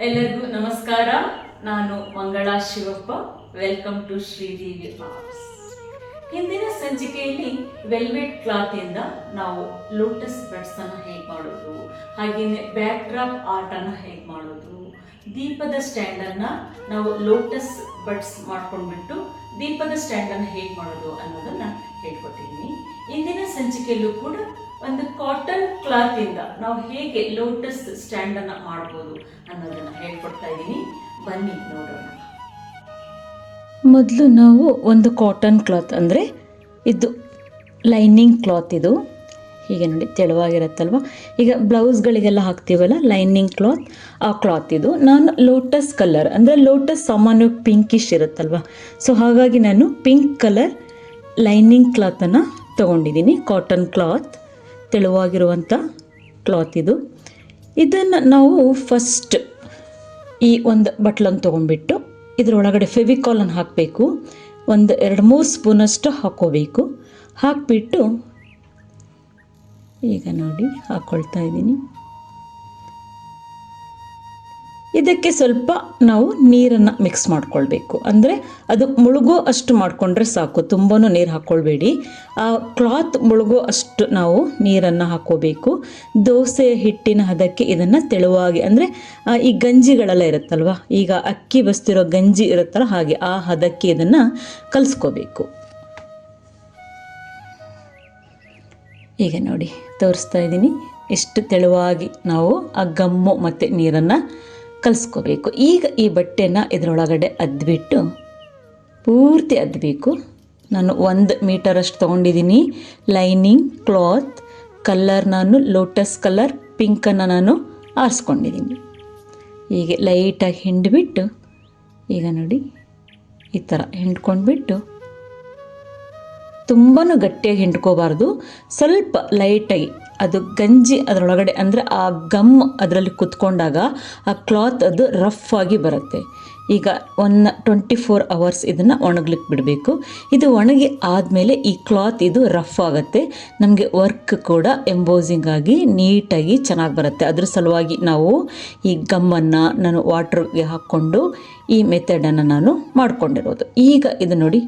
ಎಲ್ಲರಿಗೂ ನಮಸ್ಕಾರ. ನಾನು Mangala Shivappa. Welcome to Sridevi arts. ಹಿಂದಿನ ಸಂಚಿಕೆಯಲ್ಲಿ ವೆಲ್ವೆಟ್ ಕ್ಲಾತ್ ಇಂದ ನಾವು ಲೋಟಸ್ ಬಡ್ಸ್ ಅನ್ನು ಹೇಗೆ ಮಾಡೋದು, ಹಾಗೆಯೇ ಬ್ಯಾಕ್ ಡ್ರಾಪ್ ಆರ್ಟ್ ಅನ್ನು ಹೇಗೆ ಮಾಡೋದು, ದೀಪದ ಸ್ಟ್ಯಾಂಡ್ ಅನ್ನ ನಾವು ಲೋಟಸ್ ಬಡ್ಸ್ ಮಾಡ್ಕೊಂಡ್ಬಿಟ್ಟು ದೀಪದ ಸ್ಟ್ಯಾಂಡ್ ಅನ್ನು ಹೇಗೆ ಮಾಡೋದು ಅನ್ನೋದನ್ನ ಹೇಳ್ಕೊಟ್ಟಿದ್ದೀನಿ. ಇಂದಿನ ಸಂಚಿಕೆಯಲ್ಲೂ ಕೂಡ ಒಂದು ಕಾಟನ್ ಕ್ಲಾತ್ ಇಂದ ನಾವು ಹೇಗೆ ಲೋಟಸ್ ಸ್ಟ್ಯಾಂಡ್ ಅನ್ನ ಮಾಡಬಹುದು ಅನ್ನೋದನ್ನ ಹೇಳ್ಕೊಡ್ತಾ ಇದ್ದೀನಿ. ಬನ್ನಿ ನೋಡೋಣ. ಮೊದಲು ನಾವು ಒಂದು ಕಾಟನ್ ಕ್ಲಾತ್ ಅಂದರೆ ಇದು ಲೈನಿಂಗ್ ಕ್ಲಾತ್, ಇದು ಹೀಗೆ ನೋಡಿ ತೆಳುವಾಗಿರುತ್ತಲ್ವ. ಈಗ ಬ್ಲೌಸ್ಗಳಿಗೆಲ್ಲ ಹಾಕ್ತೀವಲ್ಲ ಲೈನಿಂಗ್ ಕ್ಲಾತ್, ಆ ಕ್ಲಾತ್ ಇದು. ನಾನು ಲೋಟಸ್ ಕಲರ್ ಅಂದರೆ ಲೋಟಸ್ ಸಾಮಾನ್ಯವಾಗಿ ಪಿಂಕಿಶ್ ಇರುತ್ತಲ್ವ, ಸೊ ಹಾಗಾಗಿ ನಾನು ಪಿಂಕ್ ಕಲರ್ ಲೈನಿಂಗ್ ಕ್ಲಾತನ್ನು ತೊಗೊಂಡಿದ್ದೀನಿ. ಕಾಟನ್ ಕ್ಲಾತ್, ತೆಳುವಾಗಿರುವಂಥ ಕ್ಲಾತ್ ಇದು. ಇದನ್ನು ನಾವು ಫಸ್ಟ್ ಈ ಒಂದು ಬಟ್ಲನ್ನು ತೊಗೊಂಡ್ಬಿಟ್ಟು ಇದರೊಳಗಡೆ ಫೆವಿಕಾಲನ್ನು ಹಾಕಬೇಕು. ಒಂದು 2-3 ಸ್ಪೂನಷ್ಟು ಹಾಕ್ಕೋಬೇಕು. ಹಾಕಿಬಿಟ್ಟು ಈಗ ನೋಡಿ ಹಾಕ್ಕೊಳ್ತಾ ಇದ್ದೀನಿ. ಇದಕ್ಕೆ ಸ್ವಲ್ಪ ನಾವು ನೀರನ್ನು ಮಿಕ್ಸ್ ಮಾಡ್ಕೊಳ್ಬೇಕು. ಅಂದರೆ ಅದು ಮುಳುಗೋ ಅಷ್ಟು ಮಾಡಿಕೊಂಡ್ರೆ ಸಾಕು, ತುಂಬಾ ನೀರು ಹಾಕ್ಕೊಳ್ಬೇಡಿ. ಆ ಕ್ಲಾತ್ ಮುಳುಗೋ ಅಷ್ಟು ನಾವು ನೀರನ್ನು ಹಾಕ್ಕೋಬೇಕು. ದೋಸೆ ಹಿಟ್ಟಿನ ಹದಕ್ಕೆ ಇದನ್ನು ತೆಳುವಾಗಿ, ಅಂದರೆ ಈ ಗಂಜಿಗಳೆಲ್ಲ ಇರುತ್ತಲ್ವ, ಈಗ ಅಕ್ಕಿ ಬಸ್ತಿರೋ ಗಂಜಿ ಇರುತ್ತಲ್ಲ ಹಾಗೆ ಆ ಹದಕ್ಕೆ ಇದನ್ನು ಕಲಿಸ್ಕೋಬೇಕು. ಈಗ ನೋಡಿ ತೋರಿಸ್ತಾ ಇದ್ದೀನಿ, ಎಷ್ಟು ತೆಳುವಾಗಿ ನಾವು ಆ ಗಮ್ಮು ಮತ್ತು ನೀರನ್ನು ಕಲಿಸ್ಕೋಬೇಕು. ಈಗ ಈ ಬಟ್ಟೆನ ಇದರೊಳಗಡೆ ಅದ್ಬಿಟ್ಟು ಪೂರ್ತಿ ಅದ್ದಬೇಕು. ನಾನು 1 ಮೀಟರಷ್ಟು ತೊಗೊಂಡಿದ್ದೀನಿ ಲೈನಿಂಗ್ ಕ್ಲಾತ್. ಕಲರ್ ನಾನು ಲೋಟಸ್ ಕಲರ್ ಪಿಂಕನ್ನು ನಾನು ಆರಿಸ್ಕೊಂಡಿದ್ದೀನಿ. ಹೀಗೆ ಲೈಟಾಗಿ ಹಿಂಡಿಬಿಟ್ಟು ಈಗ ನೋಡಿ ಈ ಥರ ಹಿಂಡ್ಕೊಂಡ್ಬಿಟ್ಟು, ತುಂಬಾ ಗಟ್ಟಿಯಾಗಿ ಹಿಂಡ್ಕೋಬಾರ್ದು, ಸ್ವಲ್ಪ ಲೈಟಾಗಿ ಅದು ಗಂಜಿ ಅದರೊಳಗಡೆ, ಅಂದರೆ ಆ ಗಮ್ ಅದರಲ್ಲಿ ಕುತ್ಕೊಂಡಾಗ ಆ ಕ್ಲಾತ್ ಅದು ರಫ್ ಆಗಿ ಬರುತ್ತೆ. ಈಗ 24 ಅವರ್ಸ್ ಇದನ್ನು ಒಣಗ್ಲಿಕ್ಕೆ ಬಿಡಬೇಕು. ಇದು ಒಣಗಿ ಆದಮೇಲೆ ಈ ಕ್ಲಾತ್ ಇದು ರಫ್ ಆಗುತ್ತೆ, ನಮಗೆ ವರ್ಕ್ ಕೂಡ ಎಂಬೋಸಿಂಗ್ ಆಗಿ ನೀಟಾಗಿ ಚೆನ್ನಾಗಿ ಬರುತ್ತೆ. ಅದ್ರ ಸಲುವಾಗಿ ನಾವು ಈ ಗಮ್ಮನ್ನು ನಾನು ವಾಟ್ರಿಗೆ ಹಾಕ್ಕೊಂಡು ಈ ಮೆಥಡನ್ನು ನಾನು ಮಾಡ್ಕೊಂಡಿರೋದು. ಈಗ ಇದು ನೋಡಿ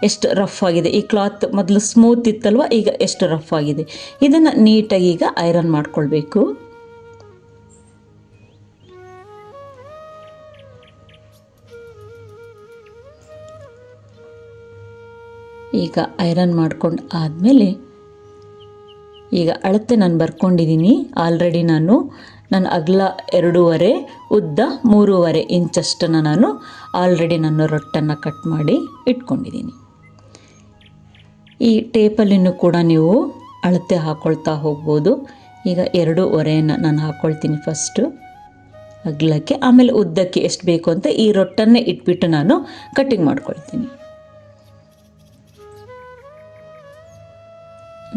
ಎಷ್ಟು ರಫ್ ಆಗಿದೆ. ಈ ಕ್ಲಾತ್ ಮೊದಲು ಸ್ಮೂತ್ ಇತ್ತಲ್ವ, ಈಗ ಎಷ್ಟು ರಫ್ ಆಗಿದೆ. ಇದನ್ನು ನೀಟಾಗಿ ಈಗ ಐರನ್ ಮಾಡ್ಕೊಳ್ಬೇಕು. ಈಗ ಐರನ್ ಮಾಡ್ಕೊಂಡು ಆದಮೇಲೆ ಈಗ ಅಳತೆ ನಾನು ಬರ್ಕೊಂಡಿದ್ದೀನಿ ಆಲ್ರೆಡಿ. ನನ್ನ ಅಗಲ 2.5, ಉದ್ದ 3.5 ಇಂಚಷ್ಟನ್ನು ನಾನು ಆಲ್ರೆಡಿ ರೊಟ್ಟನ್ನು ಕಟ್ ಮಾಡಿ ಇಟ್ಕೊಂಡಿದ್ದೀನಿ. ಈ ಟೇಪಲ್ಲಿನೂ ಕೂಡ ನೀವು ಅಳತೆ ಹಾಕ್ಕೊಳ್ತಾ ಹೋಗ್ಬೋದು. ಈಗ 2.5 ನಾನು ಹಾಕ್ಕೊಳ್ತೀನಿ ಫಸ್ಟು ಅಗಲಕ್ಕೆ, ಆಮೇಲೆ ಉದ್ದಕ್ಕೆ ಎಷ್ಟು ಬೇಕು ಅಂತ ಈ ರೊಟ್ಟನ್ನೇ ಇಟ್ಬಿಟ್ಟು ನಾನು ಕಟ್ಟಿಂಗ್ ಮಾಡ್ಕೊಳ್ತೀನಿ.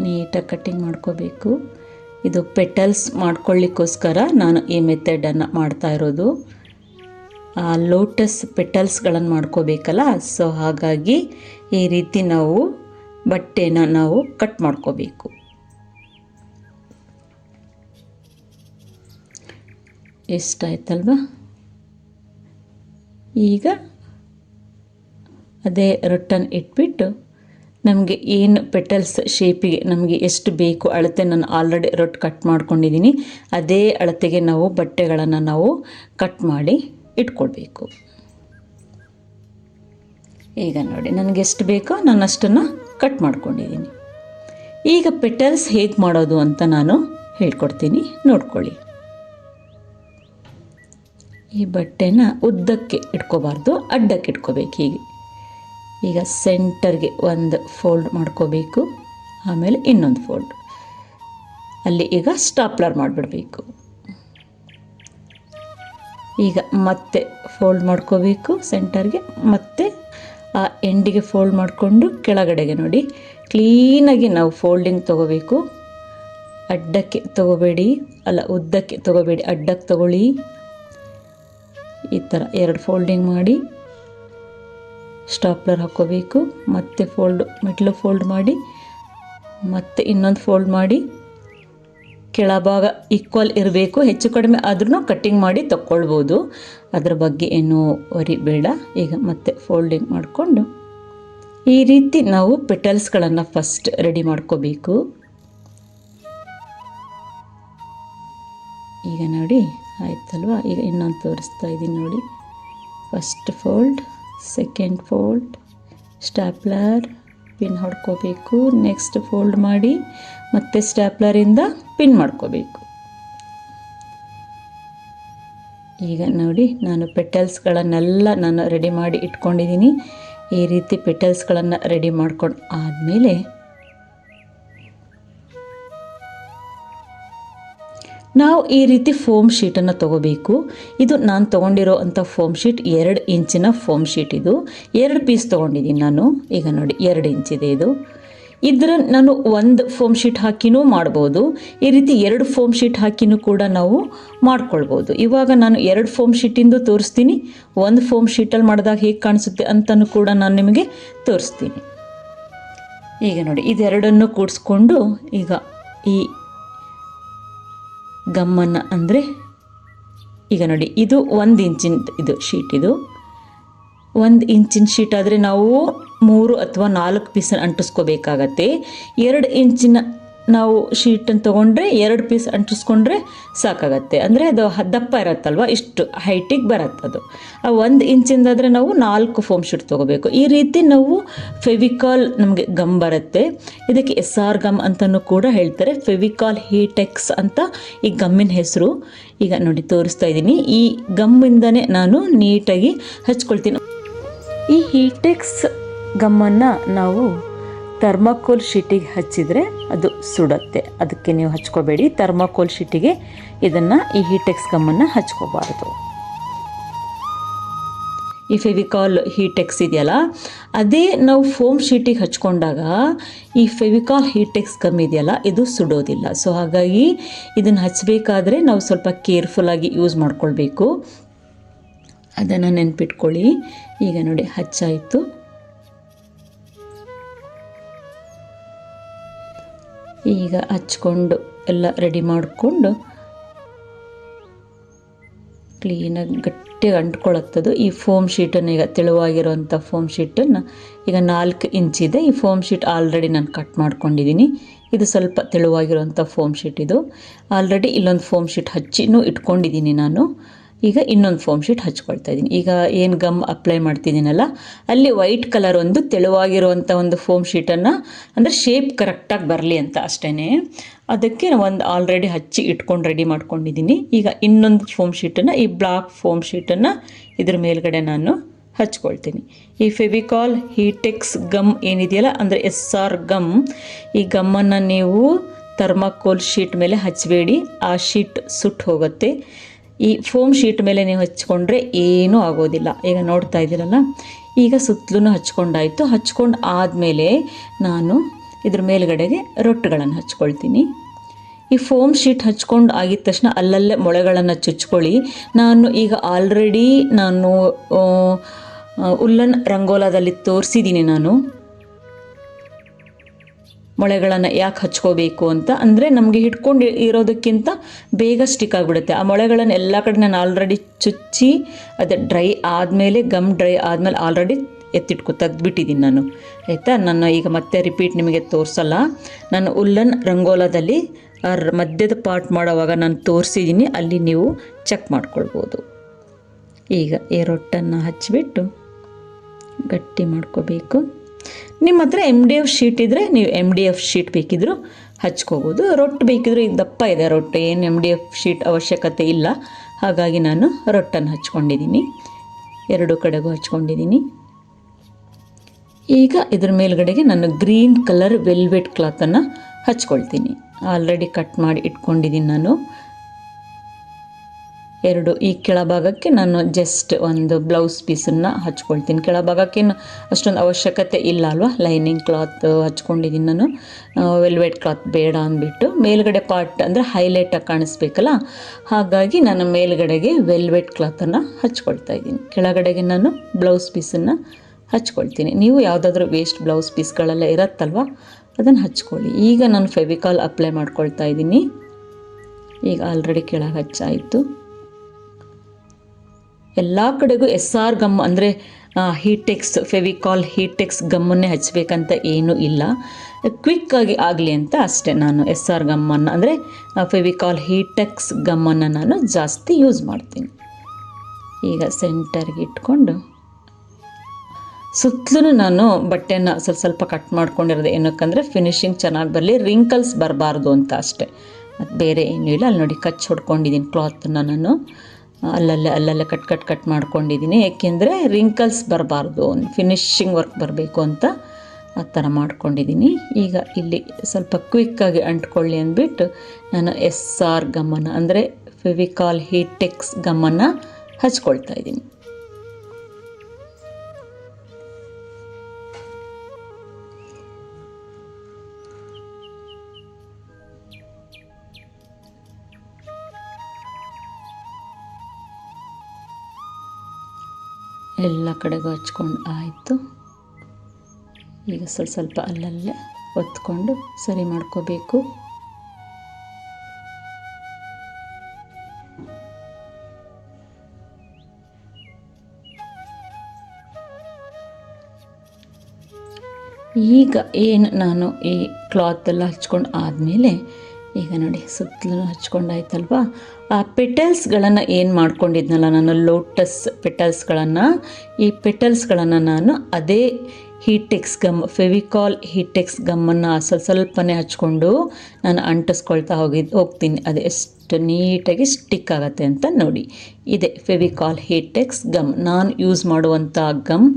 ನೀಟಾಗಿ ಕಟ್ಟಿಂಗ್ ಮಾಡ್ಕೋಬೇಕು. ಇದು ಪೆಟಲ್ಸ್ ಮಾಡ್ಕೊಳ್ಳಿಕ್ಕೋಸ್ಕರ ನಾನು ಈ ಮೆಥಡನ್ನು ಮಾಡ್ತಾ ಇರೋದು. ಆ ಲೋಟಸ್ ಪೆಟಲ್ಸ್ಗಳನ್ನು ಮಾಡ್ಕೋಬೇಕಲ್ಲ, ಸೊ ಹಾಗಾಗಿ ಈ ರೀತಿ ನಾವು ಬಟ್ಟೆನ ನಾವು ಕಟ್ ಮಾಡ್ಕೋಬೇಕು. ಎಷ್ಟಾಯ್ತಲ್ವ. ಈಗ ಅದೇ ರೊಟ್ಟನ್ನು ಇಟ್ಬಿಟ್ಟು ನಮಗೆ ಏನು ಪೆಟಲ್ಸ್ ಶೇಪಿಗೆ ನಮಗೆ ಎಷ್ಟು ಬೇಕು ಅಳತೆ ನಾನು ಆಲ್ರೆಡಿ ರೊಟ್ಟು ಕಟ್ ಮಾಡ್ಕೊಂಡಿದ್ದೀನಿ. ಅದೇ ಅಳತೆಗೆ ನಾವು ಬಟ್ಟೆಗಳನ್ನು ನಾವು ಕಟ್ ಮಾಡಿ ಇಟ್ಕೊಳ್ಬೇಕು. ಈಗ ನೋಡಿ ನನಗೆ ಎಷ್ಟು ಬೇಕೋ ನಾನು ಅಷ್ಟನ್ನು ಕಟ್ ಮಾಡ್ಕೊಂಡಿದ್ದೀನಿ. ಈಗ ಪೆಟಲ್ಸ್ ಹೇಗೆ ಮಾಡೋದು ಅಂತ ನಾನು ಹೇಳ್ಕೊಡ್ತೀನಿ, ನೋಡ್ಕೊಳ್ಳಿ. ಈ ಬಟ್ಟೆನ ಉದ್ದಕ್ಕೆ ಇಟ್ಕೋಬಾರ್ದು, ಅಡ್ಡಕ್ಕೆ ಇಟ್ಕೋಬೇಕು. ಹೀಗೆ ಈಗ ಸೆಂಟರ್ಗೆ ಒಂದು ಫೋಲ್ಡ್ ಮಾಡ್ಕೋಬೇಕು, ಆಮೇಲೆ ಇನ್ನೊಂದು ಫೋಲ್ಡ್, ಅಲ್ಲಿ ಈಗ ಸ್ಟಾಪ್ಲರ್ ಮಾಡಿಬಿಡಬೇಕು. ಈಗ ಮತ್ತೆ ಫೋಲ್ಡ್ ಮಾಡ್ಕೋಬೇಕು ಸೆಂಟರ್ಗೆ, ಮತ್ತೆ ಆ ಎಂಡಿಗೆ ಫೋಲ್ಡ್ ಮಾಡಿಕೊಂಡು ಕೆಳಗಡೆಗೆ ನೋಡಿ ಕ್ಲೀನಾಗಿ ನಾವು ಫೋಲ್ಡಿಂಗ್ ತೊಗೋಬೇಕು. ಅಡ್ಡಕ್ಕೆ ತೊಗೋಬೇಡಿ, ಅಲ್ಲ ಉದ್ದಕ್ಕೆ ತೊಗೋಬೇಡಿ, ಅಡ್ಡಕ್ಕೆ ತೊಗೊಳ್ಳಿ. ಈ ಥರ 2 ಫೋಲ್ಡಿಂಗ್ ಮಾಡಿ ಸ್ಟಾಪ್ಲರ್ ಹಾಕ್ಕೋಬೇಕು. ಮತ್ತೆ ಮೆಟ್ಲು ಫೋಲ್ಡ್ ಮಾಡಿ, ಮತ್ತೆ ಇನ್ನೊಂದು ಫೋಲ್ಡ್ ಮಾಡಿ ಕೆಳಭಾಗ ಈಕ್ವಲ್ ಇರಬೇಕು, ಹೆಚ್ಚು ಕಡಿಮೆ ಆದ್ರೂ ಕಟ್ಟಿಂಗ್ ಮಾಡಿ ತಗೊಳ್ಬೋದು, ಅದ್ರ ಬಗ್ಗೆ ಏನೂ ವರಿ ಬೇಡ. ಈಗ ಮತ್ತೆ ಫೋಲ್ಡಿಂಗ್ ಮಾಡಿಕೊಂಡು ಈ ರೀತಿ ನಾವು ಪೆಟಲ್ಸ್ಗಳನ್ನು ಫಸ್ಟ್ ರೆಡಿ ಮಾಡ್ಕೋಬೇಕು. ಈಗ ನೋಡಿ ಆಯ್ತಲ್ವಾ. ಈಗ ಇನ್ನೊಂದು ತೋರಿಸ್ತಾ ಇದ್ದೀನಿ ನೋಡಿ. First fold, second fold, stapler, pin ಹೊಡ್ಕೋಬೇಕು. ನೆಕ್ಸ್ಟ್ ಫೋಲ್ಡ್ ಮಾಡಿ ಮತ್ತೆ ಸ್ಟ್ಯಾಪ್ಲರಿಂದ ಪಿನ್ ಮಾಡ್ಕೋಬೇಕು. ಈಗ ನೋಡಿ ನಾನು ಪೆಟಲ್ಸ್ಗಳನ್ನೆಲ್ಲ ನಾನು ರೆಡಿ ಮಾಡಿ ಇಟ್ಕೊಂಡಿದ್ದೀನಿ. ಈ ರೀತಿ ಪೆಟಲ್ಸ್ಗಳನ್ನು ರೆಡಿ ಮಾಡ್ಕೊಂಡು ಆದಮೇಲೆ ನಾವು ಈ ರೀತಿ ಫೋಮ್ ಶೀಟನ್ನು ತೊಗೋಬೇಕು. ಇದು ನಾನು ತೊಗೊಂಡಿರೋ ಅಂಥ ಫೋಮ್ ಶೀಟ್ 2 ಇಂಚಿನ ಫೋಮ್ ಶೀಟ್. ಇದು 2 ಪೀಸ್ ತೊಗೊಂಡಿದ್ದೀನಿ ನಾನು. ಈಗ ನೋಡಿ 2 ಇಂಚಿದೆ ಇದು. ಇದರ ನಾನು ಒಂದು ಫೋಮ್ ಶೀಟ್ ಹಾಕಿನೂ ಮಾಡ್ಬೋದು, ಈ ರೀತಿ 2 ಫೋಮ್ ಶೀಟ್ ಹಾಕಿನೂ ಕೂಡ ನಾವು ಮಾಡ್ಕೊಳ್ಬೋದು. ಇವಾಗ ನಾನು 2 ಫೋಮ್ ಶೀಟಿಂದು ತೋರಿಸ್ತೀನಿ, ಒಂದು ಫೋಮ್ ಶೀಟಲ್ಲಿ ಮಾಡಿದಾಗ ಹೇಗೆ ಕಾಣಿಸುತ್ತೆ ಅಂತಲೂ ಕೂಡ ನಾನು ನಿಮಗೆ ತೋರಿಸ್ತೀನಿ. ಈಗ ನೋಡಿ ಇದೆರಡನ್ನು ಕೂಡಿಸ್ಕೊಂಡು ಈಗ ಈ ಗಮ್ಮನ್ನು ಅಂದರೆ ಈಗ ನೋಡಿ ಇದು 1 ಇಂಚಿನ ಇದು ಶೀಟ್. ಇದು 1 ಇಂಚಿನ ಶೀಟ್ ಆದರೆ ನಾವು 3 ಅಥವಾ 4 ಪೀಸನ್ನು ಅಂಟಿಸ್ಕೋಬೇಕಾಗತ್ತೆ. 2 ಇಂಚಿನ ನಾವು ಶೀಟನ್ನು ತೊಗೊಂಡ್ರೆ 2 ಪೀಸ್ ಅಂಟಿಸ್ಕೊಂಡ್ರೆ ಸಾಕಾಗತ್ತೆ. ಅಂದರೆ ಅದು ದಪ್ಪ ಇರತ್ತಲ್ವ, ಇಷ್ಟು ಹೈಟಿಗೆ ಬರತ್ತದು. ಆ 1 ಇಂಚಿಂದಾದರೆ ನಾವು 4 ಫೋಮ್ ಶೀಟ್ ತೊಗೋಬೇಕು. ಈ ರೀತಿ ನಾವು ಫೆವಿಕಾಲ್ ನಮಗೆ ಗಮ್ ಬರುತ್ತೆ. ಇದಕ್ಕೆ SR ಗಮ್ ಅಂತಲೂ ಕೂಡ ಹೇಳ್ತಾರೆ. ಫೆವಿಕಾಲ್ ಹೀಟೆಕ್ಸ್ ಅಂತ ಈ ಗಮ್ಮಿನ ಹೆಸರು. ಈಗ ನೋಡಿ ತೋರಿಸ್ತಾ ಇದ್ದೀನಿ. ಈ ಗಮ್ಮಿಂದನೇ ನಾನು ನೀಟಾಗಿ ಹಚ್ಕೊಳ್ತೀನಿ. ಈ ಹೀಟೆಕ್ಸ್ ಗಮ್ಮನ್ನು ನಾವು ಥರ್ಮಾಕೋಲ್ ಶೀಟಿಗೆ ಹಚ್ಚಿದರೆ ಅದು ಸುಡುತ್ತೆ, ಅದಕ್ಕೆ ನೀವು ಹಚ್ಕೋಬೇಡಿ. ಥರ್ಮಾಕೋಲ್ ಶೀಟಿಗೆ ಇದನ್ನು ಈ ಹೀಟೆಕ್ಸ್ ಗಮ್ಮನ್ನು ಹಚ್ಕೋಬಾರ್ದು. ಈ ಫೆವಿಕಾಲ್ ಹೀಟೆಕ್ಸ್ ಇದೆಯಲ್ಲ, ಅದೇ ನಾವು ಫೋಮ್ ಶೀಟಿಗೆ ಹಚ್ಕೊಂಡಾಗ ಈ ಫೆವಿಕಾಲ್ ಹೀಟೆಕ್ಸ್ ಗಮ್ ಇದೆಯಲ್ಲ ಇದು ಸುಡೋದಿಲ್ಲ. ಸೊ ಹಾಗಾಗಿ ಇದನ್ನು ಹಚ್ಚಬೇಕಾದ್ರೆ ನಾವು ಸ್ವಲ್ಪ ಕೇರ್ಫುಲ್ಲಾಗಿ ಯೂಸ್ ಮಾಡ್ಕೊಳ್ಬೇಕು, ಅದನ್ನು ನೆನ್ಪಿಟ್ಕೊಳ್ಳಿ. ಈಗ ನೋಡಿ ಹಚ್ಚಾಯಿತು. ಈಗ ಹಚ್ಕೊಂಡು ಎಲ್ಲ ರೆಡಿ ಮಾಡಿಕೊಂಡು ಕ್ಲೀನಾಗಿ ಗಟ್ಟಿಯಾಗಿ ಅಂಟ್ಕೊಳ್ಳುತ್ತದು. ಈ ಫೋಮ್ ಶೀಟನ್ನು ಈಗ ತೆಳುವಾಗಿರೋಂಥ ಫೋಮ್ ಶೀಟನ್ನು ಈಗ 4 ಇಂಚಿದೆ. ಈ ಫೋಮ್ ಶೀಟ್ ಆಲ್ರೆಡಿ ನಾನು ಕಟ್ ಮಾಡ್ಕೊಂಡಿದ್ದೀನಿ. ಇದು ಸ್ವಲ್ಪ ತೆಳುವಾಗಿರೋಂಥ ಫೋಮ್ ಶೀಟ್. ಇದು ಆಲ್ರೆಡಿ ಇಲ್ಲೊಂದು ಫೋಮ್ ಶೀಟ್ ಹಚ್ಚಿನೂ ಇಟ್ಕೊಂಡಿದ್ದೀನಿ ನಾನು. ಈಗ ಇನ್ನೊಂದು ಫೋಮ್ ಶೀಟ್ ಹಚ್ಕೊಳ್ತಾ ಇದ್ದೀನಿ. ಈಗ ಏನು ಗಮ್ ಅಪ್ಲೈ ಮಾಡ್ತಿದ್ದೀನಲ್ಲ ಅಲ್ಲಿ ವೈಟ್ ಕಲರ್ ಒಂದು ತೆಳುವಾಗಿರುವಂಥ ಒಂದು ಫೋಮ್ ಶೀಟನ್ನು, ಅಂದರೆ ಶೇಪ್ ಕರೆಕ್ಟಾಗಿ ಬರಲಿ ಅಂತ ಅಷ್ಟೇ, ಅದಕ್ಕೆ ಒಂದು ಆಲ್ರೆಡಿ ಹಚ್ಚಿ ಇಟ್ಕೊಂಡು ರೆಡಿ ಮಾಡ್ಕೊಂಡಿದ್ದೀನಿ. ಈಗ ಇನ್ನೊಂದು ಫೋಮ್ ಶೀಟನ್ನು, ಈ ಬ್ಲಾಕ್ ಫೋಮ್ ಶೀಟನ್ನು ಇದ್ರ ಮೇಲ್ಗಡೆ ನಾನು ಹಚ್ಕೊಳ್ತೀನಿ. ಈ ಫೆವಿಕಾಲ್ ಹೀಟೆಕ್ಸ್ ಗಮ್ ಏನಿದೆಯಲ್ಲ ಅಂದರೆ SR ಗಮ್, ಈ ಗಮ್ಮನ್ನು ನೀವು ಥರ್ಮಾಕೋಲ್ ಶೀಟ್ ಮೇಲೆ ಹಚ್ಚಬೇಡಿ, ಆ ಶೀಟ್ ಸುಟ್ಟು ಹೋಗುತ್ತೆ. ಈ ಫೋಮ್ ಶೀಟ್ ಮೇಲೆ ನೀವು ಹಚ್ಕೊಂಡ್ರೆ ಏನೂ ಆಗೋದಿಲ್ಲ. ಈಗ ನೋಡ್ತಾ ಇದ್ದೀರಲ್ಲ, ಈಗ ಸುತ್ತಲೂ ಹಚ್ಕೊಂಡಾಯಿತು. ಹಚ್ಕೊಂಡು ಆದಮೇಲೆ ನಾನು ಇದ್ರ ಮೇಲ್ಗಡೆಗೆ ರೊಟ್ಟುಗಳನ್ನು ಹಚ್ಕೊಳ್ತೀನಿ. ಈ ಫೋಮ್ ಶೀಟ್ ಹಚ್ಕೊಂಡು ಆಗಿದ ತಕ್ಷಣ ಅಲ್ಲಲ್ಲೇ ಮೊಳೆಗಳನ್ನು ಚುಚ್ಕೊಳ್ಳಿ. ನಾನು ಈಗ ಆಲ್ರೆಡಿ ಉಲ್ಲನ್ ರಂಗೋಲಾದಲ್ಲಿ ತೋರಿಸಿದ್ದೀನಿ ನಾನು ಮೊಳೆಗಳನ್ನು ಯಾಕೆ ಹಚ್ಕೋಬೇಕು ಅಂತ. ಅಂದರೆ ನಮಗೆ ಹಿಡ್ಕೊಂಡು ಇರೋದಕ್ಕಿಂತ ಬೇಗ ಸ್ಟಿಕ್ ಆಗಿಬಿಡುತ್ತೆ. ಆ ಮೊಳೆಗಳನ್ನು ಎಲ್ಲ ಕಡೆ ನಾನು ಆಲ್ರೆಡಿ ಚುಚ್ಚಿ ಅದು ಡ್ರೈ ಆದಮೇಲೆ, ಗಮ್ ಡ್ರೈ ಆದಮೇಲೆ ಆಲ್ರೆಡಿ ತೆಗೆದುಬಿಟ್ಟಿದ್ದೀನಿ ನಾನು, ಆಯಿತಾ. ನಾನು ಈಗ ಮತ್ತೆ ರಿಪೀಟ್ ನಿಮಗೆ ತೋರಿಸಲ್ಲ. ನಾನು ಉಲ್ಲನ್ ರಂಗೋಲಾದಲ್ಲಿ ಮಧ್ಯದ ಪಾರ್ಟ್ ಮಾಡೋವಾಗ ನಾನು ತೋರಿಸಿದ್ದೀನಿ, ಅಲ್ಲಿ ನೀವು ಚೆಕ್ ಮಾಡ್ಕೊಳ್ಬೋದು. ಈಗ ಈ ರೊಟ್ಟನ್ನು ಹಚ್ಚಿಬಿಟ್ಟು ಗಟ್ಟಿ ಮಾಡ್ಕೋಬೇಕು. ನಿಮ್ಮ ಹತ್ರ MDF ಶೀಟ್ ಇದ್ದರೆ ನೀವು MDF ಶೀಟ್ ಬೇಕಿದ್ದರೂ ಹಚ್ಕೋಬೋದು. ರೊಟ್ಟು ಬೇಕಿದ್ರೂ ಇದು ದಪ್ಪ ಇದೆ ರೊಟ್ಟು, ಏನು MDF ಶೀಟ್ ಅವಶ್ಯಕತೆ ಇಲ್ಲ. ಹಾಗಾಗಿ ನಾನು ರೊಟ್ಟನ್ನು ಹಚ್ಕೊಂಡಿದ್ದೀನಿ, 2 ಕಡೆಗೂ ಹಚ್ಕೊಂಡಿದ್ದೀನಿ. ಈಗ ಇದ್ರ ಮೇಲ್ಗಡೆಗೆ ನಾನು ಗ್ರೀನ್ ಕಲರ್ ವೆಲ್ವೆಟ್ ಕ್ಲಾತನ್ನು ಹಚ್ಕೊಳ್ತೀನಿ. ಆಲ್ರೆಡಿ ಕಟ್ ಮಾಡಿ ಇಟ್ಕೊಂಡಿದ್ದೀನಿ ನಾನು. 2 ಈ ಕೆಳಭಾಗಕ್ಕೆ ನಾನು ಜಸ್ಟ್ ಒಂದು ಬ್ಲೌಸ್ ಪೀಸನ್ನು ಹಚ್ಕೊಳ್ತೀನಿ. ಕೆಳಭಾಗಕ್ಕೆ ಅಷ್ಟೊಂದು ಅವಶ್ಯಕತೆ ಇಲ್ಲ ಅಲ್ವಾ, ಲೈನಿಂಗ್ ಕ್ಲಾತ್ ಹಚ್ಕೊಂಡಿದ್ದೀನಿ ನಾನು, ವೆಲ್ವೆಟ್ ಕ್ಲಾತ್ ಬೇಡ ಅಂದ್ಬಿಟ್ಟು. ಮೇಲ್ಗಡೆ ಪಾರ್ಟ್ ಅಂದರೆ ಹೈಲೈಟಾಗಿ ಕಾಣಿಸ್ಬೇಕಲ್ಲ, ಹಾಗಾಗಿ ನಾನು ಮೇಲ್ಗಡೆಗೆ ವೆಲ್ವೆಟ್ ಕ್ಲಾತನ್ನು ಹಚ್ಕೊಳ್ತಾ ಇದ್ದೀನಿ. ಕೆಳಗಡೆಗೆ ನಾನು ಬ್ಲೌಸ್ ಪೀಸನ್ನು ಹಚ್ಕೊಳ್ತೀನಿ. ನೀವು ಯಾವುದಾದ್ರೂ ವೇಸ್ಟ್ ಬ್ಲೌಸ್ ಪೀಸ್ಗಳೆಲ್ಲ ಇರತ್ತಲ್ವ, ಅದನ್ನು ಹಚ್ಕೊಳ್ಳಿ. ಈಗ ನಾನು ಫೆವಿಕಾಲ್ ಅಪ್ಲೈ ಮಾಡ್ಕೊಳ್ತಾ ಇದ್ದೀನಿ. ಈಗ ಆಲ್ರೆಡಿ ಕೆಳಗೆ ಹಚ್ಚಾಯಿತು. ಎಲ್ಲ ಕಡೆಗೂ SR ಗಮ್ ಅಂದರೆ ಹೀಟೆಕ್ಸ್ ಫೆವಿಕಾಲ್ ಹೀಟೆಕ್ಸ್ ಗಮ್ಮನ್ನೇ ಹಚ್ಚಬೇಕಂತ ಏನೂ ಇಲ್ಲ. ಕ್ವಿಕ್ಕಾಗಿ ಆಗಲಿ ಅಂತ ಅಷ್ಟೇ ನಾನು SR ಗಮ್ಮನ್ನು ಅಂದರೆ ಫೆವಿಕಾಲ್ ಹೀಟೆಕ್ಸ್ ಗಮ್ಮನ್ನು ನಾನು ಜಾಸ್ತಿ ಯೂಸ್ ಮಾಡ್ತೀನಿ. ಈಗ ಸೆಂಟರ್ಗೆ ಇಟ್ಕೊಂಡು ಸುತ್ತಲೂ ನಾನು ಬಟ್ಟೆನ ಸ್ವಲ್ಪ ಕಟ್ ಮಾಡ್ಕೊಂಡಿರೋದು ಏನಕ್ಕಂದರೆ ಫಿನಿಶಿಂಗ್ ಚೆನ್ನಾಗಿ ಬರಲಿ, ರಿಂಕಲ್ಸ್ ಬರಬಾರ್ದು ಅಂತ ಅಷ್ಟೇ, ಮತ್ತು ಬೇರೆ ಏನೂ ಇಲ್ಲ. ಅಲ್ಲಿ ನೋಡಿ ಕಚ್ ಹೊಡ್ಕೊಂಡಿದ್ದೀನಿ ಕ್ಲಾತನ್ನು ನಾನು ಅಲ್ಲಲ್ಲೇ ಕಟ್ ಮಾಡ್ಕೊಂಡಿದ್ದೀನಿ, ಏಕೆಂದರೆ ರಿಂಕಲ್ಸ್ ಬರಬಾರ್ದು, ಫಿನಿಶಿಂಗ್ ವರ್ಕ್ ಬರಬೇಕು ಅಂತ ಆ ಥರ ಮಾಡ್ಕೊಂಡಿದ್ದೀನಿ. ಈಗ ಇಲ್ಲಿ ಸ್ವಲ್ಪ ಕ್ವಿಕ್ಕಾಗಿ ಅಂಟ್ಕೊಳ್ಳಿ ಅಂದ್ಬಿಟ್ಟು ನಾನು SR ಗಮ್ಮನ್ನು ಅಂದರೆ ಫೆವಿಕಾಲ್ ಹೀಟೆಕ್ಸ್ ಗಮ್ಮನ್ನು ಹಚ್ಕೊಳ್ತಾ ಇದ್ದೀನಿ. ಎಲ್ಲ ಕಡೆಗೂ ಹಚ್ಕೊಂಡು ಆಯಿತು. ಈಗ ಸ್ವಲ್ಪ ಅಲ್ಲಲ್ಲೇ ಒತ್ಕೊಂಡು ಸರಿ ಮಾಡ್ಕೋಬೇಕು. ಈಗ ಏನು ನಾನು ಈ ಕ್ಲಾತೆಲ್ಲ ಹಚ್ಕೊಂಡು ಆದಮೇಲೆ ಈಗ ನೋಡಿ ಸುತ್ತಲೂ ಹಚ್ಕೊಂಡಾಯ್ತಲ್ವ, ಆ ಪೆಟಲ್ಸ್ಗಳನ್ನು ಏನು ಮಾಡ್ಕೊಂಡಿದ್ನಲ್ಲ ನಾನು ಲೋಟಸ್ ಪೆಟಲ್ಸ್ಗಳನ್ನು, ಈ ಪೆಟಲ್ಸ್ಗಳನ್ನು ನಾನು ಅದೇ ಹೀಟೆಕ್ಸ್ ಗಮ್ ಫೆವಿಕಾಲ್ ಹೀಟೆಕ್ಸ್ ಗಮ್ಮನ್ನು ಸ್ವಲ್ಪನೇ ಹಚ್ಕೊಂಡು ನಾನು ಅಂಟಿಸ್ಕೊಳ್ತಾ ಹೋಗ್ತೀನಿ. ಅದು ಎಷ್ಟು ನೀಟಾಗಿ ಸ್ಟಿಕ್ ಆಗುತ್ತೆ ಅಂತ ನೋಡಿ. ಇದೆ ಫೆವಿಕಾಲ್ ಹೀಟೆಕ್ಸ್ ಗಮ್, ನಾನು ಯೂಸ್ ಮಾಡುವಂಥ ಗಮ್.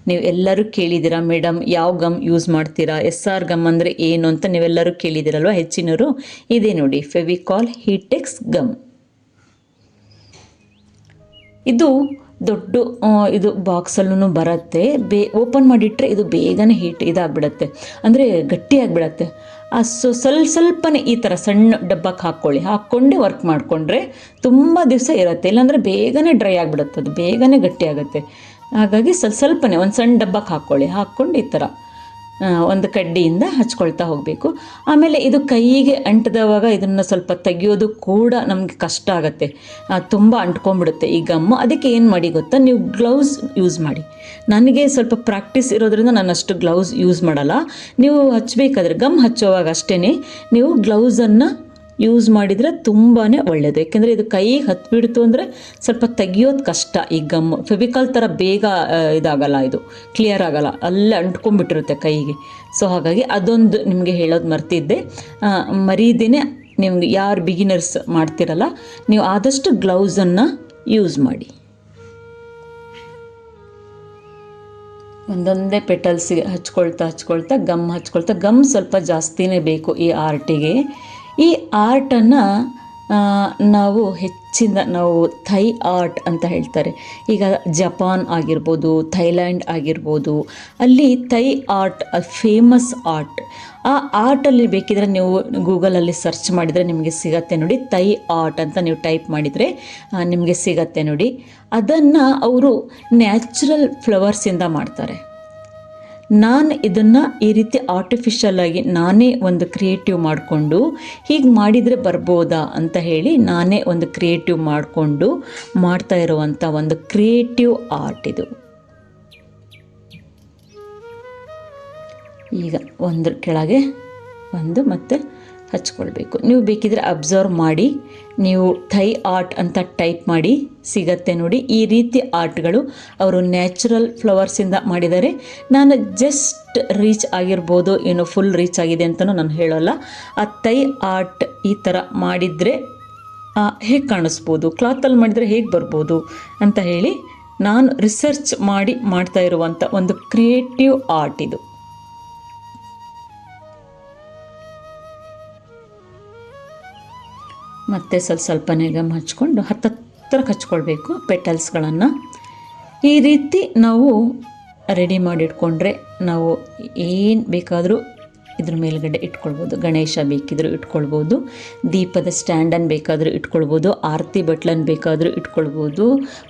ನೀವು ಎಲ್ಲರೂ ಕೇಳಿದ್ದೀರಾ ಮೇಡಮ್ ಯಾವ ಗಮ್ ಯೂಸ್ ಮಾಡ್ತೀರಾ, SR ಗಮ್ ಅಂದರೆ ಏನು ಅಂತ ನೀವೆಲ್ಲರೂ ಕೇಳಿದ್ದೀರಲ್ವ ಹೆಚ್ಚಿನವರು. ಇದೇ ನೋಡಿ ಫೆವಿಕಾಲ್ ಹೀಟೆಕ್ಸ್ ಗಮ್. ಇದು ದೊಡ್ಡ ಇದು ಬಾಕ್ಸಲ್ಲೂ ಬರುತ್ತೆ. ಓಪನ್ ಮಾಡಿಟ್ರೆ ಇದು ಬೇಗನೆ ಇದಾಗ್ಬಿಡತ್ತೆ, ಅಂದರೆ ಗಟ್ಟಿಯಾಗಿಬಿಡತ್ತೆ. ಸ್ವಲ್ಪನೇ ಈ ಥರ ಸಣ್ಣ ಡಬ್ಬಕ್ಕೆ ಹಾಕ್ಕೊಂಡೆ ವರ್ಕ್ ಮಾಡಿಕೊಂಡ್ರೆ ತುಂಬ ದಿವಸ ಇರುತ್ತೆ, ಇಲ್ಲಾಂದರೆ ಬೇಗನೆ ಡ್ರೈ ಆಗಿಬಿಡುತ್ತೆ, ಅದು ಬೇಗನೆ ಗಟ್ಟಿ ಆಗುತ್ತೆ. ಹಾಗಾಗಿ ಸ್ವಲ್ಪನೇ ಒಂದು ಸಣ್ಣ ಡಬ್ಬಕ್ಕೆ ಹಾಕ್ಕೊಂಡು ಈ ಥರ ಒಂದು ಕಡ್ಡಿಯಿಂದ ಹಚ್ಕೊಳ್ತಾ ಹೋಗಬೇಕು. ಆಮೇಲೆ ಇದು ಕೈಗೆ ಅಂಟಿದವಾಗ ಇದನ್ನು ಸ್ವಲ್ಪ ತೆಗಿಯೋದು ಕೂಡ ನಮಗೆ ಕಷ್ಟ ಆಗುತ್ತೆ, ತುಂಬ ಅಂಟ್ಕೊಂಡ್ಬಿಡುತ್ತೆ ಈ ಗಮ್ಮು. ಅದಕ್ಕೆ ಏನು ಮಾಡಿ ಗೊತ್ತಾ, ನೀವು ಗ್ಲೌಸ್ ಯೂಸ್ ಮಾಡಿ. ನನಗೆ ಸ್ವಲ್ಪ ಪ್ರಾಕ್ಟೀಸ್ ಇರೋದ್ರಿಂದ ನಾನು ಅಷ್ಟು ಗ್ಲೌಸ್ ಯೂಸ್ ಮಾಡಲ್ಲ. ನೀವು ಹಚ್ಚಬೇಕಾದ್ರೆ ಗಮ್ ಹಚ್ಚೋವಾಗ ಅಷ್ಟೇ ನೀವು ಗ್ಲೌಸನ್ನು ಯೂಸ್ ಮಾಡಿದರೆ ತುಂಬಾ ಒಳ್ಳೆಯದು. ಯಾಕೆಂದರೆ ಇದು ಕೈಗೆ ಹತ್ಬಿಡ್ತು ಅಂದರೆ ಸ್ವಲ್ಪ ತೆಗಿಯೋದು ಕಷ್ಟ. ಈ ಗಮ್ ಫೆವಿಕಾಲ್ ಥರ ಬೇಗ ಇದಾಗಲ್ಲ, ಇದು ಕ್ಲಿಯರ್ ಆಗಲ್ಲ, ಅಲ್ಲೇ ಅಂಟ್ಕೊಂಡ್ಬಿಟ್ಟಿರುತ್ತೆ ಕೈಗೆ. ಸೊ ಹಾಗಾಗಿ ಅದೊಂದು ನಿಮಗೆ ಹೇಳೋದು ಮರ್ತಿದ್ದೆ. ಮರೀದೇನೆ ನಿಮ್ಗೆ ಯಾರು ಬಿಗಿನರ್ಸ್ ಮಾಡ್ತಿರಲ್ಲ, ನೀವು ಆದಷ್ಟು ಗ್ಲೌಸನ್ನು ಯೂಸ್ ಮಾಡಿ. ಒಂದೊಂದೇ ಪೆಟಲ್ಸಿಗೆ ಹಚ್ಕೊಳ್ತಾ ಗಮ್ ಸ್ವಲ್ಪ ಜಾಸ್ತಿನೇ ಬೇಕು ಈ ಆರ್ಟಿಗೆ. ಈ ಆರ್ಟನ್ನು ನಾವು ನಾವು ಥೈ ಆರ್ಟ್ ಅಂತ ಹೇಳ್ತಾರೆ. ಈಗ ಜಪಾನ್ ಆಗಿರ್ಬೋದು, ಥೈಲ್ಯಾಂಡ್ ಆಗಿರ್ಬೋದು, ಅಲ್ಲಿ ಥೈ ಆರ್ಟ್ ಫೇಮಸ್ ಆರ್ಟ್. ಆ ಆರ್ಟಲ್ಲಿ ಬೇಕಿದ್ರೆ ನೀವು ಗೂಗಲಲ್ಲಿ ಸರ್ಚ್ ಮಾಡಿದರೆ ನಿಮಗೆ ಸಿಗತ್ತೆ ನೋಡಿ. ಥೈ ಆರ್ಟ್ ಅಂತ ನೀವು ಟೈಪ್ ಮಾಡಿದರೆ ನಿಮಗೆ ಸಿಗತ್ತೆ ನೋಡಿ. ಅದನ್ನು ಅವರು ನ್ಯಾಚುರಲ್ ಫ್ಲವರ್ಸಿಂದ ಮಾಡ್ತಾರೆ. ನಾನು ಇದನ್ನು ಈ ರೀತಿ ಆರ್ಟಿಫಿಷಿಯಲ್ ಆಗಿ ನಾನೇ ಒಂದು ಕ್ರಿಯೇಟಿವ್ ಮಾಡಿಕೊಂಡು ಹೀಗೆ ಮಾಡಿದರೆ ಬರ್ಬೋದಾ ಅಂತ ಹೇಳಿ ನಾನೇ ಒಂದು ಕ್ರಿಯೇಟಿವ್ ಮಾಡಿಕೊಂಡು ಮಾಡ್ತಾ ಇರುವಂಥ ಒಂದು ಕ್ರಿಯೇಟಿವ್ ಆರ್ಟ್ ಇದು. ಈಗ ಒಂದ್ರ ಕೆಳಗೆ ಒಂದು ಮತ್ತೆ ಹಚ್ಕೊಳ್ಬೇಕು. ನೀವು ಬೇಕಿದ್ರೆ ಅಬ್ಸರ್ವ್ ಮಾಡಿ, ನೀವು ಥೈ ಆರ್ಟ್ ಅಂತ ಟೈಪ್ ಮಾಡಿ ಸಿಗತ್ತೆ ನೋಡಿ. ಈ ರೀತಿ ಆರ್ಟ್ಗಳು ಅವರು ನ್ಯಾಚುರಲ್ ಫ್ಲವರ್ಸಿಂದ ಮಾಡಿದ್ದಾರೆ. ನಾನು ಜಸ್ಟ್ ರೀಚ್ ಆಗಿರ್ಬೋದು, ಏನೋ ಫುಲ್ ರೀಚ್ ಆಗಿದೆ ಅಂತಲೂ ನಾನು ಹೇಳೋಲ್ಲ. ಆ ಥೈ ಆರ್ಟ್ ಈ ಥರ ಮಾಡಿದರೆ ಹೇಗೆ ಕಾಣಿಸ್ಬೋದು, ಕ್ಲಾತಲ್ಲಿ ಮಾಡಿದರೆ ಹೇಗೆ ಬರ್ಬೋದು ಅಂತ ಹೇಳಿ ನಾನು ರಿಸರ್ಚ್ ಮಾಡಿ ಮಾಡ್ತಾ ಇರುವಂಥ ಒಂದು ಕ್ರಿಯೇಟಿವ್ ಆರ್ಟ್ ಇದು. ಮತ್ತು ಸ್ವಲ್ಪನೇ ಗಮ್ ಹಚ್ಕೊಂಡು ಹತ್ತಿರ ಹಚ್ಕೊಳ್ಬೇಕು ಪೆಟಲ್ಸ್ಗಳನ್ನು. ಈ ರೀತಿ ನಾವು ರೆಡಿ ಮಾಡಿಟ್ಕೊಂಡ್ರೆ ನಾವು ಏನು ಬೇಕಾದರೂ ಇದ್ರ ಮೇಲ್ಗಡೆ ಇಟ್ಕೊಳ್ಬೋದು. ಗಣೇಶ ಬೇಕಿದ್ರೂ ಇಟ್ಕೊಳ್ಬೋದು, ದೀಪದ ಸ್ಟ್ಯಾಂಡನ್ನು ಬೇಕಾದರೂ ಇಟ್ಕೊಳ್ಬೋದು, ಆರತಿ ಬಟ್ಲನ್ನು ಬೇಕಾದರೂ ಇಟ್ಕೊಳ್ಬೋದು,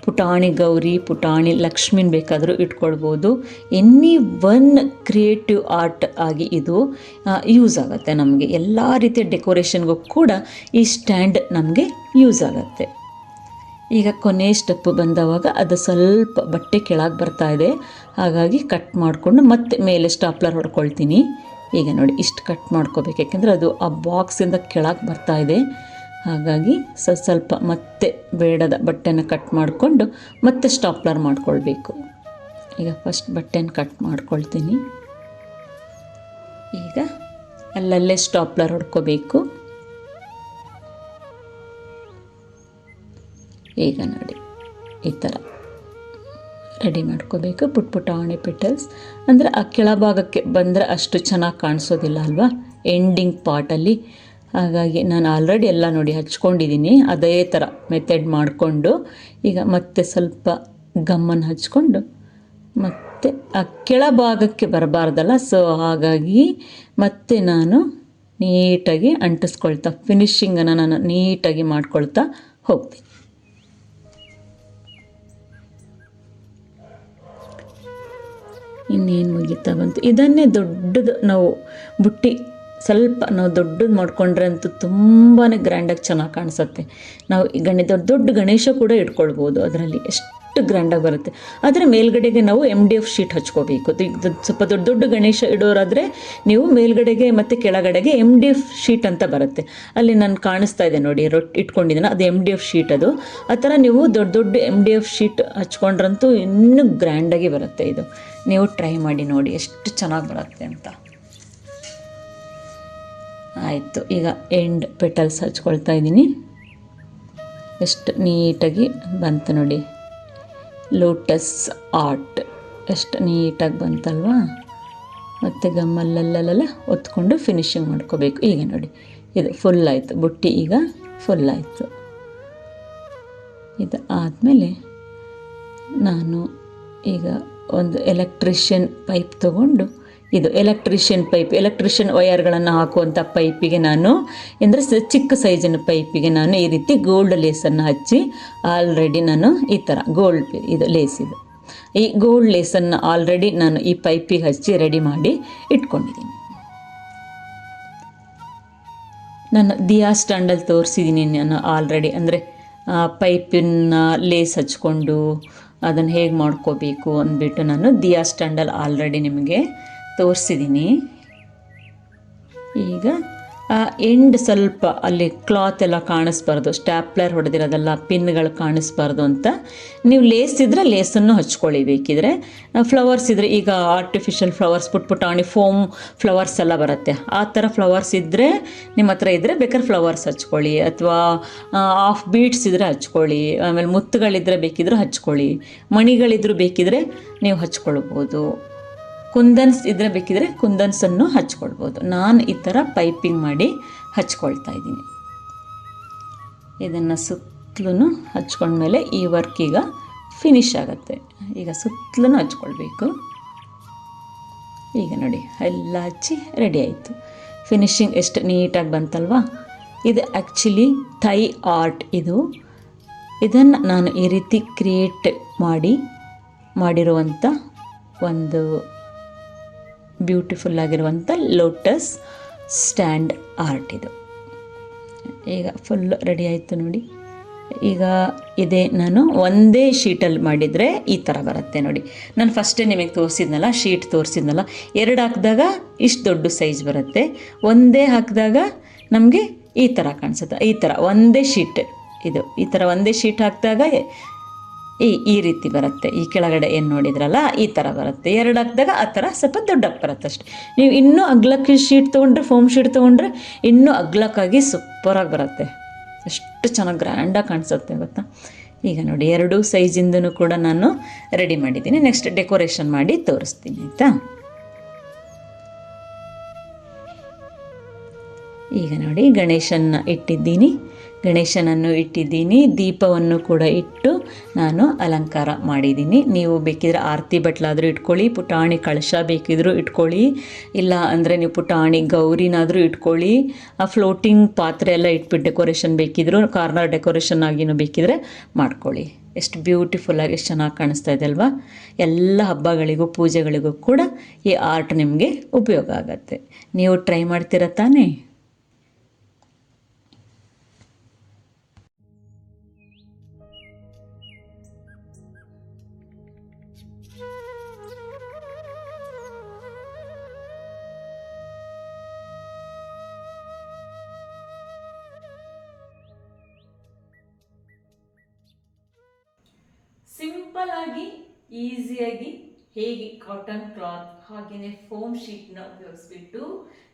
ಪುಟಾಣಿ ಗೌರಿ, ಪುಟಾಣಿ ಲಕ್ಷ್ಮಿನ ಬೇಕಾದರೂ ಇಟ್ಕೊಳ್ಬೋದು. ಎನಿ ಒನ್ ಕ್ರಿಯೇಟಿವ್ ಆರ್ಟ್ ಆಗಿ ಇದು ಯೂಸ್ ಆಗುತ್ತೆ ನಮಗೆ. ಎಲ್ಲ ರೀತಿಯ ಡೆಕೋರೇಷನ್ಗೂ ಕೂಡ ಈ ಸ್ಟ್ಯಾಂಡ್ ನಮಗೆ ಯೂಸ್ ಆಗುತ್ತೆ. ಈಗ ಕೊನೆ ಸ್ಟೆಪ್ಪು ಬಂದವಾಗ ಅದು ಸ್ವಲ್ಪ ಬಟ್ಟೆ ಕೆಳಗೆ ಬರ್ತಾ ಇದೆ, ಹಾಗಾಗಿ ಕಟ್ ಮಾಡಿಕೊಂಡು ಮತ್ತೆ ಮೇಲೆ ಸ್ಟಾಪ್ಲರ್ ಹೊಡ್ಕೊಳ್ತೀನಿ. ಈಗ ನೋಡಿ ಇಷ್ಟು ಕಟ್ ಮಾಡ್ಕೋಬೇಕು, ಯಾಕೆಂದರೆ ಅದು ಆ ಬಾಕ್ಸಿಂದ ಕೆಳಗೆ ಬರ್ತಾ ಇದೆ. ಹಾಗಾಗಿ ಸ್ವಲ್ಪ ಮತ್ತೆ ಬೇಡದ ಬಟ್ಟೆನ ಕಟ್ ಮಾಡಿಕೊಂಡು ಮತ್ತೆ ಸ್ಟಾಪ್ಲರ್ ಮಾಡ್ಕೊಳ್ಬೇಕು. ಈಗ ಫಸ್ಟ್ ಬಟ್ಟೆನ ಕಟ್ ಮಾಡ್ಕೊಳ್ತೀನಿ. ಈಗ ಅಲ್ಲಲ್ಲೇ ಸ್ಟಾಪ್ಲರ್ ಹೊಡ್ಕೋಬೇಕು. ಈಗ ನೋಡಿ ಈ ಥರ ರೆಡಿ ಮಾಡ್ಕೋಬೇಕು. ಪುಟಾಣಿ ಪೆಟಲ್ಸ್ ಅಂದರೆ ಆ ಕೆಳಭಾಗಕ್ಕೆ ಬಂದರೆ ಅಷ್ಟು ಚೆನ್ನಾಗಿ ಕಾಣಿಸೋದಿಲ್ಲ ಅಲ್ವಾ ಎಂಡಿಂಗ್ ಪಾರ್ಟಲ್ಲಿ. ಹಾಗಾಗಿ ನಾನು ಆಲ್ರೆಡಿ ಎಲ್ಲ ನೋಡಿ ಹಚ್ಕೊಂಡಿದ್ದೀನಿ. ಅದೇ ಥರ ಮೆಥಡ್ ಮಾಡಿಕೊಂಡು ಈಗ ಮತ್ತೆ ಸ್ವಲ್ಪ ಗಮ್ಮನ್ನು ಹಚ್ಕೊಂಡು ಮತ್ತೆ ಆ ಕೆಳಭಾಗಕ್ಕೆ ಬರಬಾರ್ದಲ್ಲ, ಸೊ ಹಾಗಾಗಿ ಮತ್ತೆ ನಾನು ನೀಟಾಗಿ ಅಂಟಿಸ್ಕೊಳ್ತಾ ಫಿನಿಶಿಂಗನ್ನು ನಾನು ನೀಟಾಗಿ ಮಾಡ್ಕೊಳ್ತಾ ಹೋಗ್ತೀನಿ. ಇನ್ನೇನು ಮುಗಿತಾ ಬಂತು. ಇದನ್ನೇ ದೊಡ್ಡದು ನಾವು ಬುಟ್ಟಿ ಸ್ವಲ್ಪ ನಾವು ದೊಡ್ಡದು ಮಾಡ್ಕೊಂಡ್ರೆ ಅಂತೂ ತುಂಬಾ ಗ್ರ್ಯಾಂಡಾಗಿ ಚೆನ್ನಾಗಿ ಕಾಣಿಸುತ್ತೆ. ನಾವು ದೊಡ್ಡ ಗಣೇಶ ಕೂಡ ಇಟ್ಕೊಳ್ಬೋದು, ಅದರಲ್ಲಿ ಎಷ್ಟು ಗ್ರ್ಯಾಂಡಾಗಿ ಬರುತ್ತೆ. ಅದರ ಮೇಲ್ಗಡೆಗೆ ನಾವು MDF ಶೀಟ್ ಹಚ್ಕೋಬೇಕು. ಸ್ವಲ್ಪ ದೊಡ್ಡ ಗಣೇಶ ಇಡೋರಾದರೆ ನೀವು ಮೇಲ್ಗಡೆಗೆ ಮತ್ತು ಕೆಳಗಡೆಗೆ MDF ಶೀಟ್ ಅಂತ ಬರುತ್ತೆ. ಅಲ್ಲಿ ನಾನು ಕಾಣಿಸ್ತಾ ಇದೆ ನೋಡಿ ಇಟ್ಕೊಂಡಿದ್ದೀನಿ, ಅದು MDF ಶೀಟ್. ಅದು ಆ ಥರ ನೀವು ದೊಡ್ಡ MDF ಶೀಟ್ ಹಚ್ಕೊಂಡ್ರಂತೂ ಇನ್ನೂ ಗ್ರ್ಯಾಂಡಾಗಿ ಬರುತ್ತೆ. ಇದು ನೀವು ಟ್ರೈ ಮಾಡಿ ನೋಡಿ ಎಷ್ಟು ಚೆನ್ನಾಗಿ ಬರುತ್ತೆ ಅಂತ. ಆಯಿತು, ಈಗ ಎಂಡ್ ಪೆಟಲ್ಸ್ ಹಚ್ಕೊಳ್ತಾ ಇದ್ದೀನಿ. ಎಷ್ಟು ನೀಟಾಗಿ ಬಂತು ನೋಡಿ, ಲೋಟಸ್ ಆರ್ಟ್ ಎಷ್ಟು ನೀಟಾಗಿ ಬಂತಲ್ವಾ. ಮತ್ತು ಗಮ್ಮಲ್ಲೆಲ್ಲ ಒತ್ಕೊಂಡು ಫಿನಿಶಿಂಗ್ ಮಾಡ್ಕೋಬೇಕು. ಈಗ ನೋಡಿ ಇದು ಫುಲ್ ಆಯಿತು, ಬುಟ್ಟಿ ಈಗ ಫುಲ್ ಆಯಿತು. ಇದು ಆದಮೇಲೆ ನಾನು ಈಗ ಒಂದು ಎಲೆಕ್ಟ್ರಿಷಿಯನ್ ಪೈಪ್ ತೊಗೊಂಡು, ಇದು ಎಲೆಕ್ಟ್ರಿಷಿಯನ್ ವಯರ್ಗಳನ್ನು ಹಾಕುವಂಥ ಪೈಪಿಗೆ ನಾನು ಅಂದರೆ ಚಿಕ್ಕ ಸೈಜಿನ ಪೈಪಿಗೆ ನಾನು ಈ ರೀತಿ ಗೋಲ್ಡ್ ಲೇಸನ್ನು ಹಚ್ಚಿ ಆಲ್ರೆಡಿ ನಾನು ಈ ಥರ ಇದು ಲೇಸ್, ಇದು ಈ ಗೋಲ್ಡ್ ಲೇಸನ್ನು ಆಲ್ರೆಡಿ ನಾನು ಈ ಪೈಪಿಗೆ ಹಚ್ಚಿ ರೆಡಿ ಮಾಡಿ ಇಟ್ಕೊಂಡಿದ್ದೀನಿ. ನಾನು ದಿಯಾ ಸ್ಟ್ಯಾಂಡಲ್ಲಿ ತೋರಿಸಿದ್ದೀನಿ ನಾನು ಆಲ್ರೆಡಿ, ಅಂದರೆ ಪೈಪಿನ ಲೇಸ್ ಹಚ್ಕೊಂಡು ಅದನ್ನು ಹೇಗೆ ಮಾಡ್ಕೋಬೇಕು ಅಂದ್ಬಿಟ್ಟು ನಾನು ದಿಯಾ ಸ್ಟ್ಯಾಂಡಲ್ಲಿ ಆಲ್ರೆಡಿ ನಿಮಗೆ ತೋರಿಸಿದ್ದೀನಿ. ಈಗ ಎಂಡ್ ಸ್ವಲ್ಪ ಅಲ್ಲಿ ಕ್ಲಾತ್ ಎಲ್ಲ ಕಾಣಿಸ್ಬಾರ್ದು, ಸ್ಟ್ಯಾಪ್ಲರ್ ಹೊಡೆದಿರೋದೆಲ್ಲ ಪಿನ್ಗಳು ಕಾಣಿಸ್ಬಾರ್ದು ಅಂತ ನೀವು ಲೇಸ್ ಇದ್ದರೆ ಲೇಸನ್ನು ಹಚ್ಕೊಳ್ಳಿ. ಬೇಕಿದ್ರೆ ಫ್ಲವರ್ಸ್ ಇದ್ದರೆ, ಈಗ ಆರ್ಟಿಫಿಷಿಯಲ್ ಫ್ಲವರ್ಸ್ ಪುಟಾಣಿ ಫೋಮ್ ಫ್ಲವರ್ಸ್ ಎಲ್ಲ ಬರುತ್ತೆ, ಆ ಥರ ಫ್ಲವರ್ಸ್ ಇದ್ದರೆ ನಿಮ್ಮ ಹತ್ರ ಇದ್ದರೆ ಬೇಕಾದ್ರೆ ಫ್ಲವರ್ಸ್ ಹಚ್ಕೊಳ್ಳಿ, ಅಥವಾ ಆಫ್ ಬೀಡ್ಸ್ ಇದ್ದರೆ ಹಚ್ಕೊಳ್ಳಿ, ಆಮೇಲೆ ಮುತ್ತುಗಳಿದ್ದರೆ ಬೇಕಿದ್ರೆ ಹಚ್ಕೊಳ್ಳಿ, ಮಣಿಗಳಿದ್ರೂ ಬೇಕಿದ್ರೆ ನೀವು ಹಚ್ಕೊಳ್ಬೋದು, ಕುಂದನ್ಸ್ ಇದ್ದರೆ ಬೇಕಿದ್ರೆ ಕುಂದನ್ಸನ್ನು ಹಚ್ಕೊಳ್ಬೋದು. ನಾನು ಈ ಥರ ಪೈಪಿಂಗ್ ಮಾಡಿ ಹಚ್ಕೊಳ್ತಾ ಇದ್ದೀನಿ. ಇದನ್ನು ಸುತ್ತಲೂ ಹಚ್ಕೊಂಡ್ಮೇಲೆ ಈ ವರ್ಕ್ ಈಗ ಫಿನಿಶ್ ಆಗುತ್ತೆ. ಈಗ ಸುತ್ತಲೂ ಹಚ್ಕೊಳ್ಬೇಕು. ಈಗ ನೋಡಿ ಎಲ್ಲ ಹಚ್ಚಿ ರೆಡಿ ಆಯಿತು. ಫಿನಿಶಿಂಗ್ ಎಷ್ಟು ನೀಟಾಗಿ ಬಂತಲ್ವಾ. ಇದು ಆ್ಯಕ್ಚುಲಿ ಥೈ ಆರ್ಟ್. ಇದನ್ನು ನಾನು ಈ ರೀತಿ ಕ್ರಿಯೇಟ್ ಮಾಡಿರುವಂಥ ಒಂದು ಬ್ಯೂಟಿಫುಲ್ ಆಗಿರುವಂಥ ಲೋಟಸ್ ಸ್ಟ್ಯಾಂಡ್ ಆರ್ಟ್ ಇದು. ಈಗ ಫುಲ್ ರೆಡಿ ಆಯಿತು ನೋಡಿ. ಈಗ ಇದೇ ನಾನು ಒಂದೇ ಶೀಟಲ್ಲಿ ಮಾಡಿದರೆ ಈ ಥರ ಬರುತ್ತೆ ನೋಡಿ. ನಾನು ಫಸ್ಟೇ ನಿಮಗೆ ತೋರಿಸಿದ್ನಲ್ಲ, ಶೀಟ್ ತೋರಿಸಿದ್ನಲ್ಲ, 2 ಹಾಕಿದಾಗ ಇಷ್ಟು ದೊಡ್ಡ ಸೈಜ್ ಬರುತ್ತೆ, ಒಂದೇ ಹಾಕಿದಾಗ ನಮಗೆ ಈ ಥರ ಕಾಣಿಸುತ್ತೆ. ಈ ಥರ ಒಂದೇ ಶೀಟ್, ಈ ಥರ ಒಂದೇ ಶೀಟ್ ಹಾಕಿದಾಗ ಈ ರೀತಿ ಬರುತ್ತೆ. ಈ ಕೆಳಗಡೆ ಏನು ನೋಡಿದ್ರಲ್ಲ ಈ ಥರ ಬರುತ್ತೆ. 2 ಹಾಕಿದಾಗ ಆ ಥರ ಸ್ವಲ್ಪ ದೊಡ್ಡಕ್ಕೆ ಬರುತ್ತೆ ಅಷ್ಟೆ. ನೀವು ಇನ್ನೂ ಅಗ್ಲಕ್ಕೆ ಶೀಟ್ ತೊಗೊಂಡ್ರೆ, ಫೋಮ್ ಶೀಟ್ ತೊಗೊಂಡ್ರೆ ಇನ್ನೂ ಅಗ್ಲಕ್ಕಾಗಿ ಸೂಪರಾಗಿ ಬರುತ್ತೆ. ಎಷ್ಟು ಚೆನ್ನಾಗಿ ಗ್ರ್ಯಾಂಡಾಗಿ ಕಾಣಿಸುತ್ತೆ ಗೊತ್ತಾ. ಈಗ ನೋಡಿ 2 ಸೈಜಿಂದನೂ ಕೂಡ ನಾನು ರೆಡಿ ಮಾಡಿದ್ದೀನಿ. ನೆಕ್ಸ್ಟ್ ಡೆಕೋರೇಷನ್ ಮಾಡಿ ತೋರಿಸ್ತೀನಿ ಆಯಿತಾ. ಈಗ ನೋಡಿ ಗಣೇಶನ್ನ ಇಟ್ಟಿದ್ದೀನಿ. ಗಣೇಶನನ್ನು ಇಟ್ಟಿದ್ದೀನಿ, ದೀಪವನ್ನು ಕೂಡ ಇಟ್ಟು ನಾನು ಅಲಂಕಾರ ಮಾಡಿದ್ದೀನಿ. ನೀವು ಬೇಕಿದ್ರೆ ಆರತಿ ಬಟ್ಲಾದರೂ ಇಟ್ಕೊಳ್ಳಿ, ಪುಟಾಣಿ ಕಳಶ ಬೇಕಿದ್ರೂ ಇಟ್ಕೊಳ್ಳಿ, ಇಲ್ಲ ಅಂದರೆ ನೀವು ಪುಟಾಣಿ ಗೌರಿನಾದರೂ ಇಟ್ಕೊಳ್ಳಿ, ಆ ಫ್ಲೋಟಿಂಗ್ ಪಾತ್ರೆ ಎಲ್ಲ ಇಟ್ಬಿಟ್ಟು ಡೆಕೋರೇಷನ್ ಬೇಕಿದ್ರೂ ಕಾರ್ನರ್ ಡೆಕೋರೇಷನ್ ಆಗಿನೂ ಬೇಕಿದ್ರೆ ಮಾಡ್ಕೊಳ್ಳಿ. ಎಷ್ಟು ಬ್ಯೂಟಿಫುಲ್ಲಾಗಿ ಎಷ್ಟು ಚೆನ್ನಾಗಿ ಕಾಣಿಸ್ತಾ ಇದೆ ಅಲ್ವಾ? ಎಲ್ಲ ಹಬ್ಬಗಳಿಗೂ ಪೂಜೆಗಳಿಗೂ ಕೂಡ ಈ ಆರ್ಟ್ ನಿಮಗೆ ಉಪಯೋಗ ಆಗುತ್ತೆ. ನೀವು ಟ್ರೈ ಮಾಡ್ತೀರಾ ತಾನೇ? ಸಿಂಪಲ್ ಆಗಿ ಈಸಿಯಾಗಿ ಹೇಗೆ ಕಾಟನ್ ಕ್ಲಾತ್ ಹಾಗೆಯೇ ಫೋಮ್ ಶೀಟ್ನ ಉಪಯೋಗಿಸ್ಬಿಟ್ಟು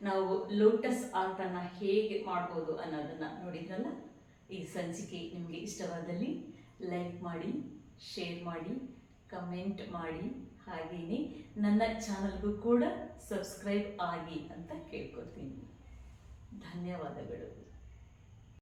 ನಾವು ಲೋಟಸ್ ಆರ್ಟನ್ನು ಹೇಗೆ ಮಾಡ್ಬೋದು ಅನ್ನೋದನ್ನು ನೋಡಿದ್ರಲ್ಲ. ಈ ಸಂಚಿಕೆ ನಿಮಗೆ ಇಷ್ಟವಾದಲ್ಲಿ ಲೈಕ್ ಮಾಡಿ, ಶೇರ್ ಮಾಡಿ, ಕಮೆಂಟ್ ಮಾಡಿ, ಹಾಗೆಯೇ ನನ್ನ ಚಾನಲ್ಗೂ ಕೂಡ ಸಬ್ಸ್ಕ್ರೈಬ್ ಆಗಿ ಅಂತ ಕೇಳ್ಕೊತೀನಿ. ಧನ್ಯವಾದಗಳು.